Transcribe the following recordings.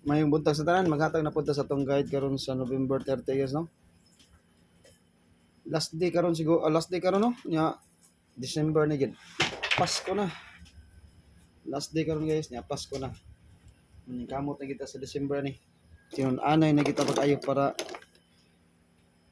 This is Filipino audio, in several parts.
Mayong buntag sa tanan, maghatag na punta sa tong guide karon sa November 30 guys, no? Last day karon siguro, last day karon no? Nya December na gid. Pasko na. Last day karon guys, nya Pasko na. Kamot na kita sa December ni. Tiyon anay na kita pag-ayo para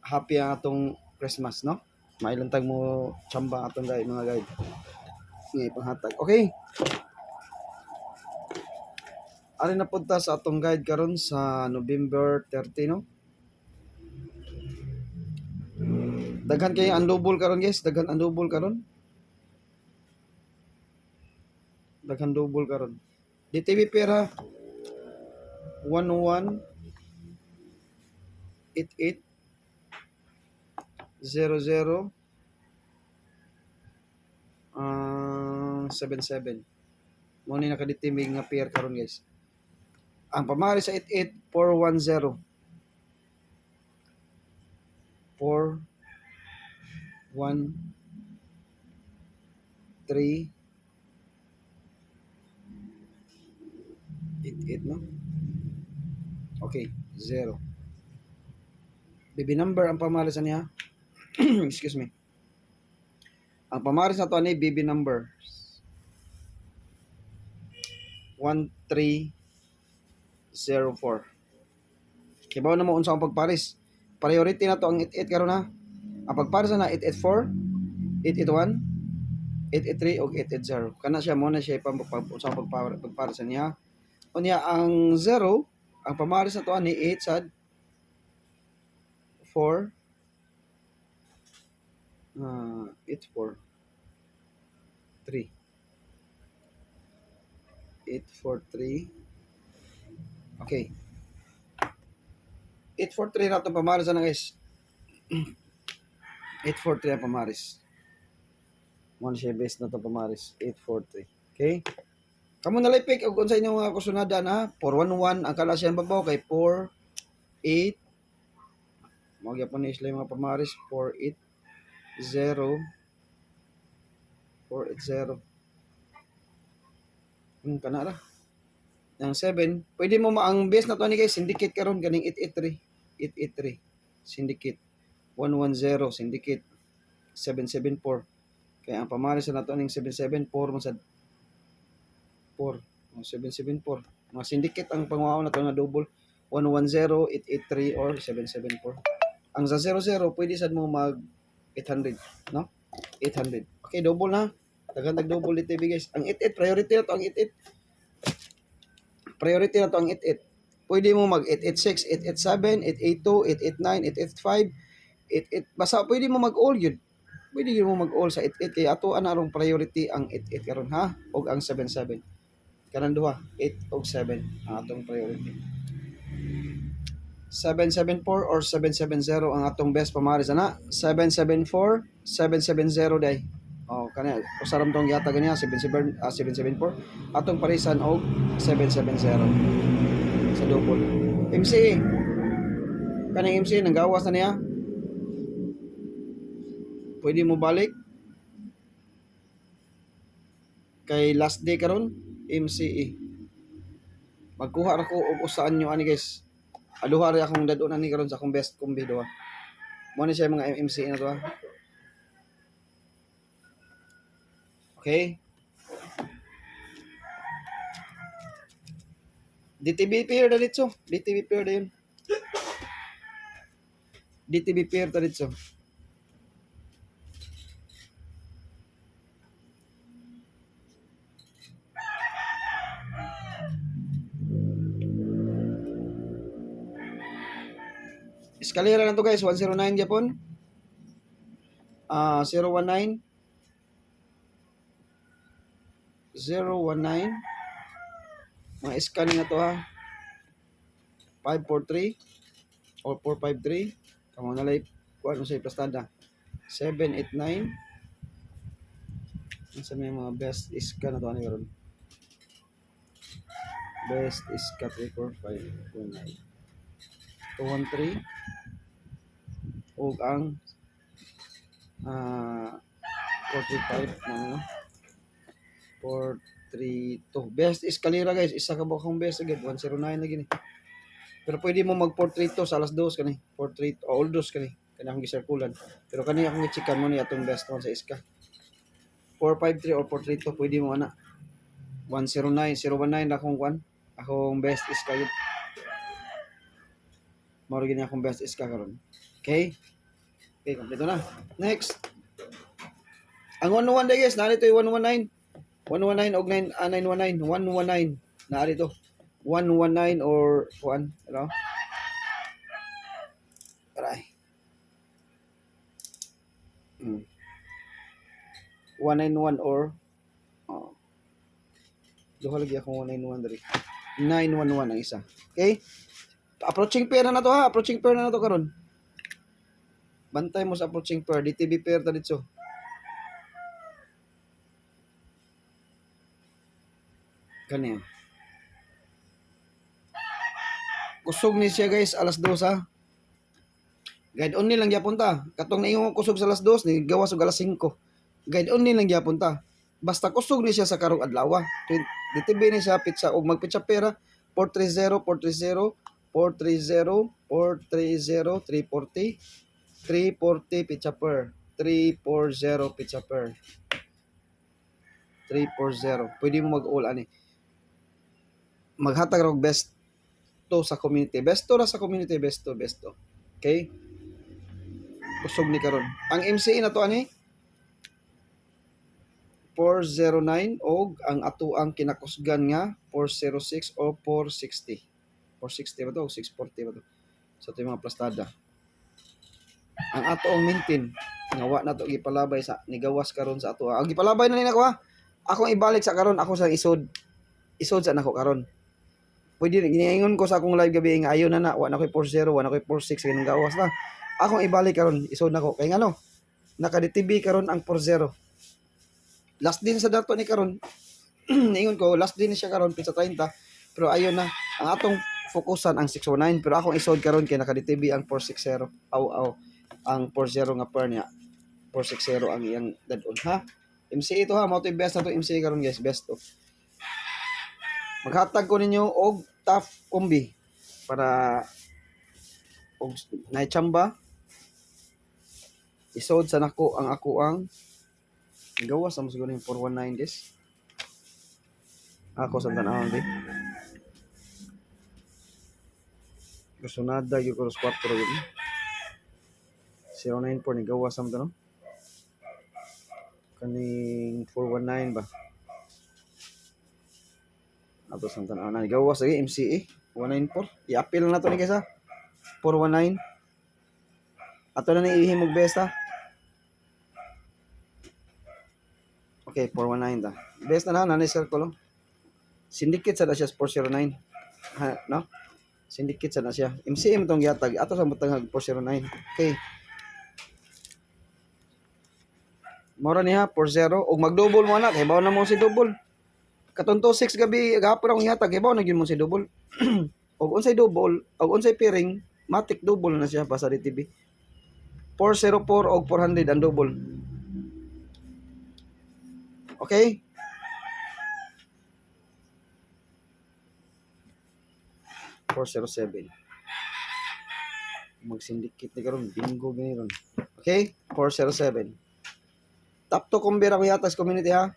happy ang atong Christmas, no? Mailantag mo tsamba atong guide, mga guide. Nga ipanghatag. Okay. Ari na punta sa atong guide karon sa November 30, no? Daghan kay unlubol karon guys, daghan unlubol karon. Daghan double karon. DTV pera 118800 77. Mo ni nakaditimig nga pair karon guys. Ang pamari sa 88410 413 88, no? Okay, 0. Baby number ang pamaris niya. Excuse me. Ang pamaris na to ani baby number 1304. Kibaw na mo unsa ang pagparis. Priority na to ang 88 karon ha. Ang pagparis na 884, 881, 883 o 880. Kana siya mo na siya unsa ang pagparis niya. Unya ang 0, ang pamaris na to ani 8 sad 4 843 okay 843 na itong pamaris na guys. 843 ang pamaris. One share base na itong pamaris. 843. Okay. Kamu nalipik og unsa inyong mga kusunadan ha. 411 ang kala siyang babaw kay 48. Magyapon ni isla mga pamaris 480. 480. Kana ra. Ang 7, pwede mo ang base na to ni guys, syndicate karon ganing 883. Syndicate 110, syndicate 774. Kaya ang pamaris na to ning 774 mo sa 4, 774. Mga syndicate ang panguaw na to nga double 110, 883 or 774. Ang sa 00 pwede sad mo mag 800, no? 800. Okay, double na. Daghan double dito guys. Ang 88 priority na to ang 88. Priority na to ang 88. Pwede mo mag 886, 887, 882, 885, 88. Basta pwede mo mag all yun. Pwede mo mag all sa 88 kay ato ana rong priority ang 88 karon ha og ang 77. Kanang duha 8 og 7 ang atong priority. 774 or 770 ang atong best pamaris ana. 774, 770 day. Oh, kana usaram tong yata ganiya 774 atong parisan og 770 sa double. MC kanang MC nang gawas na niya. Pwede mo balik kay last day karon MCE. Magkuha ra ko og usaan nyo ani guys. Aduha ra akong dadon ani karon sa akong best combi duha. Mo ni siya mga MCE na to ha. Okay? DTB pair dalitso. DTB pair da yun. DTB pair dalitso. Eskalera na to guys, 109 Japon. 019 019 mga scanning na to ha. 543 or 453 kamo na lay kuan mo sa plastada 789 sa may mga best scan na to ani karon. Best scan 34529 213 ug ang 45 na 4 432. Best is kalira guys. Isa ka ba akong best agad. 109 lagi ni. Pero pwede mo mag 432 sa alas 2 kani. 432 all dos kani. Kani akong gisirkulan. Pero kani akong i-checkan mo ni atong best one sa iska. 453 or 432 pwede mo ana. 109 019 na akong kwan. Akong best is kayo. Mao gini akong best is ka karon. Okay? Okay, kompleto na. Next. Ang 101 day guys, narito yung 119. 119 og 919. 119. Narito. 119 or 1, ano? Aray. 191 or duha lagi akong 191 diri. 911 ang isa. Okay? Approaching pair na to ha. Approaching pair na to karon. Bantay mo sa approaching pair. DTB pair ta dito. Kanya. Kusog ni siya guys alas 2 ha. Guide only lang gyapon ta. Katong naingon kusog sa alas 2 ni gawas og alas 5. Guide only lang gyapon ta. Basta kusog ni siya sa karong adlaw. DTB ni siya pizza og magpitsa pera 430 430 430 430 340 340 pizza per 340 pizza per 340. Pwede mo mag-all ani. Maghatag og best to sa community. Best to ra sa community, best to, best to. Okay? Kusog ni karon. Ang MCA na to ani 409 og ang ato ang kinakusgan nga 406 o 460. 460 ba to? 640 ba to? So ito yung mga plastada. Ang ato ang maintain nga wa na to gipalabay sa nigawas karon sa ato. Ang gipalabay na ni nako ha. Akong ibalik sa karon ako sa isod. Isod sa nako karon. Pwede giniingon ko sa akong live gabi nga ayo na wa na koy 40, wa na koy 46 kanang gawas na. Akong ibalik karon isod nako kay ngano? Naka-DTB karon ang 40. Last din sa dato ni karon. Ingon ko last din siya karon pizza 30 pero ayo na ang atong fokusan ang 619 pero akong isod karon kay naka-DTB ang 460. Aw ang 40 nga per niya. 460 ang iyang dadon ha. MCA ito ha, mo to best na to MCA karon guys, best to. Maghatag ko ninyo og tough combi para og naitsamba isod sa nako ang ako ang gawas sa siguro yung 419 guys. Ako sa tanawon di. Gusto nada yung cross 4 yun. 094 ni gawas sa no? Kaning 419 ba? Ato sa tanawon na gawas lagi MCA 194. I-appeal na to ni guys ha. 419. Ato na ni ihimog best ha. Okay, 419 ta. Best na nanay circle. Syndicate sa na siya 409. Ha, no? Syndicate sa na siya. MCM tong gihatag. Ato sa butang 409. Okay. Mora niya 40 ug mag-double mo na kay bawo na mo si double. Katon 26 gabi gahapon akong ihatag kay bawo na gyud mo si double. Ug unsay double, ug unsay pairing, matic double na siya pa sa DTB. 404 og 400 ang double. Okay? $407. Mag-syndicate ni karon bingo gani ron. Okay? 407. Top to combi ra ko yata sa community ha.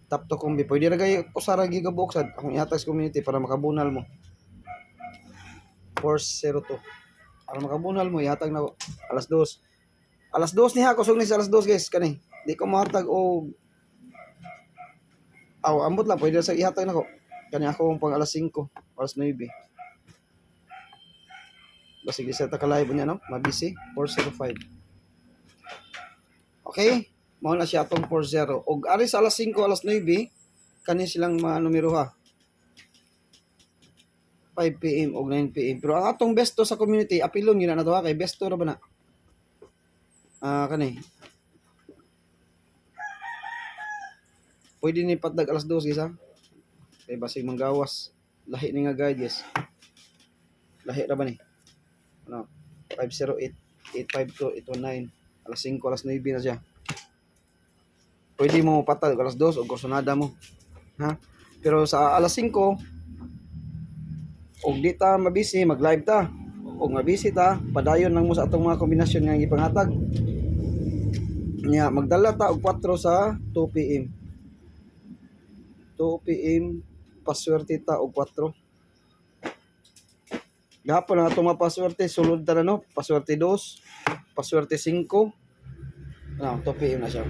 Top to combi. Pwede ra gay usara gigaboksad akong ihatag sa community para makabunal mo. 402. Para makabunal mo ihatag na alas 2. Alas 2 ni ha kusog ni sa alas 2 guys kani. Di ko mahatag og ambot lang pwede sa ihatag nako. Kani ako pang alas 5, alas 9. Basta sige sa live niya no, mabisi 405. Okay? Mao na siya atong 40. Og ari sa alas 5, alas 9 kani silang mga numero ha. 5 PM og 9 PM. Pero ang atong best to sa community, apilon yun na to ha kay best to ra ba na. Kani. Pwede ni patdag alas 2 guys ha. Kay basig manggawas. Lahi ni nga guide yes. Lahi ra ba ni? Ano? 508 852 819 alas 5 alas 9 na siya. pwede mo patag alas 2 o kursunada mo. Ha? Pero sa alas 5, og di ta mabisi, mag-live ta. Og mabisi ta, padayon lang mo sa atong mga kombinasyon nga ipanghatag. Nya magdala ta og 4 sa 2 PM. 2 PM paswerte ta og 4. Gahapon ang atong mga paswerte sulod ta na no, paswerte 2, paswerte 5. Ano, 2 PM na siya.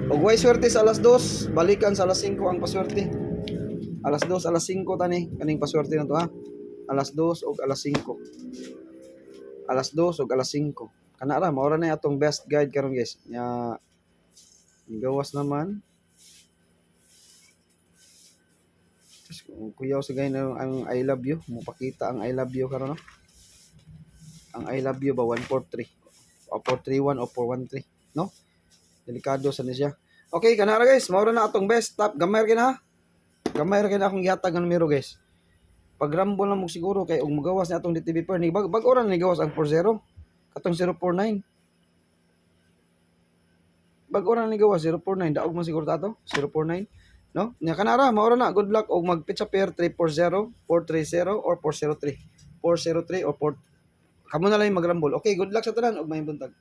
Og way swerte sa alas 2, balikan sa alas 5 ang paswerte. Alas 2, alas 5 tani kaning paswerte na to ha. Alas 2 ug alas 5. Alas 2 ug alas 5. Kana ra mao ra na atong best guide karon guys. Nya gawas naman. Kuyaw sa gay na ang I love you, mopakita ang I love you karon no. Ang I love you ba 143 o 431 o 413 no? Delikado sa niya. Okay, kana ra guys, mao ra na atong best top. Gamay ra kina ha. Gamay ra kina akong gihatag nga numero guys. Pag rumble na mo siguro kay og magawas na atong DTV per ni bag oran ni gawas ang 40 katong 049. Bag oran ni gawas 049 daog man siguro ta to 049 no? Nya kanara mao ra na good luck og mag pizza pair 340, 430 or 403. 403 or 4 kamo na lang mag rumble. Okay, good luck sa tanan og may buntag.